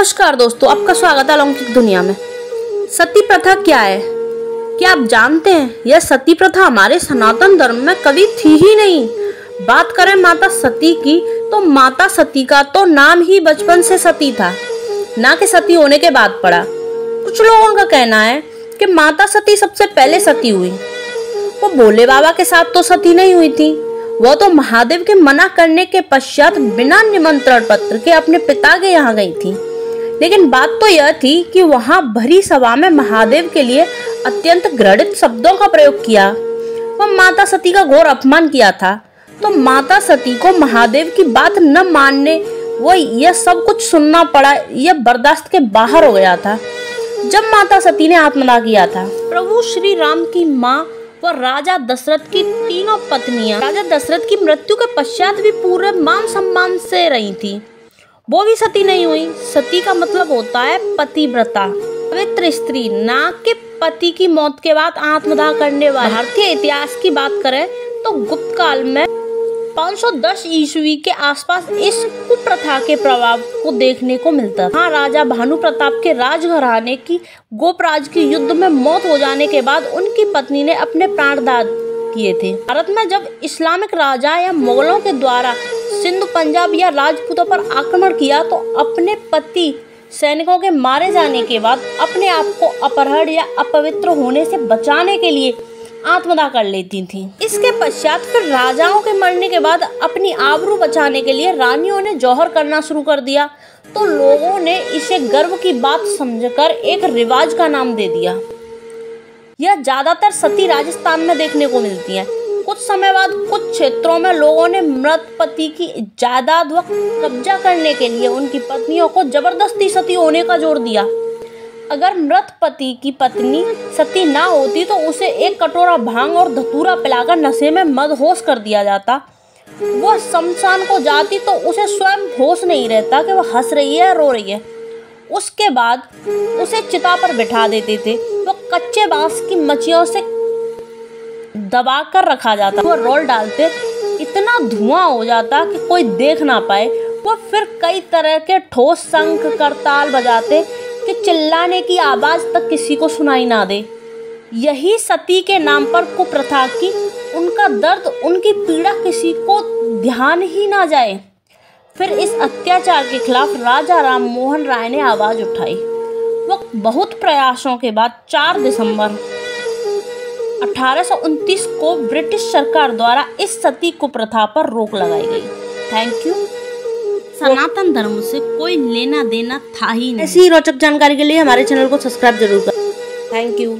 नमस्कार दोस्तों, आपका स्वागत है अलौकिक दुनिया में। सती प्रथा क्या है, क्या आप जानते हैं? यह सती प्रथा हमारे सनातन धर्म में कभी थी ही नहीं। बात करें माता सती की, तो माता सती का तो नाम ही बचपन से सती था, ना कि सती होने के बाद पड़ा। कुछ लोगों का कहना है कि माता सती सबसे पहले सती हुई। वो भोले बाबा के साथ तो सती नहीं हुई थी, वह तो महादेव के मना करने के पश्चात बिना निमंत्रण पत्र के अपने पिता के यहाँ गई थी। लेकिन बात तो यह थी कि वहां भरी सभा में महादेव के लिए अत्यंत घृणित शब्दों का प्रयोग किया। वह माता सती का घोर अपमान किया था, तो माता सती को महादेव की बात न मानने वो यह सब कुछ सुनना पड़ा। यह बर्दाश्त के बाहर हो गया था जब माता सती ने आत्मदाह किया था। प्रभु श्री राम की माँ व राजा दशरथ की तीनों पत्नियां राजा दशरथ की मृत्यु के पश्चात भी पूरे मान सम्मान से रही थी। वो भी सती नहीं हुई। सती का मतलब होता है पतिव्रता, पवित्र स्त्री, ना कि पति की मौत के बाद आत्मदाह करने वाली। भारतीय इतिहास की बात करें तो गुप्त काल में 510 ईस्वी के आसपास इस कुप्रथा के प्रभाव को देखने को मिलता था। राजा भानु प्रताप के राजघराने की गोपराज की युद्ध में मौत हो जाने के बाद उनकी पत्नी ने अपने प्राण दान किए थे। भारत में जब इस्लामिक राजा या मुगलों के द्वारा सिंध, पंजाब या राजपूतों पर आक्रमण किया, तो अपने पति सैनिकों के मारे जाने के बाद अपने आप को अपहरण या अपवित्र होने से बचाने के लिए आत्मदाह कर लेती थी। इसके पश्चात फिर राजाओं के मरने के बाद अपनी आबरू बचाने के लिए रानियों ने जौहर करना शुरू कर दिया, तो लोगों ने इसे गर्व की बात समझकर एक रिवाज का नाम दे दिया। यह ज्यादातर सती राजस्थान में देखने को मिलती है। कुछ समय बाद कुछ क्षेत्रों में लोगों ने मृत पति की जायदाद व कब्जा करने के लिए उनकी पत्नियों को जबरदस्ती सती होने का जोर दिया। अगर मृत पति की पत्नी सती ना होती तो उसे एक कटोरा भांग और धतूरा पिलाकर नशे में मदहोश कर दिया जाता। वह शमशान को जाती तो उसे स्वयं होश नहीं रहता कि वह हंस रही है या रो रही है। उसके बाद उसे चिता पर बिठा देते थे। वो कच्चे बांस की मचियों से दबा कर रखा जाता। वो रोल डालते, इतना धुआं हो जाता कि कोई देख ना पाए। वो फिर कई तरह के ठोस शंख करताल बजाते कि चिल्लाने की आवाज तक किसी को सुनाई ना दे। यही सती के नाम पर कुप्रथा की उनका दर्द, उनकी पीड़ा किसी को ध्यान ही ना जाए। फिर इस अत्याचार के खिलाफ राजा राम मोहन राय ने आवाज उठाई। वो बहुत प्रयासों के बाद 4 दिसंबर 1829 को ब्रिटिश सरकार द्वारा इस सती कुप्रथा पर रोक लगाई गई। Thank you. सनातन धर्म से कोई लेना देना था ही नहीं। ऐसी रोचक जानकारी के लिए हमारे चैनल को सब्सक्राइब जरूर करें। Thank you.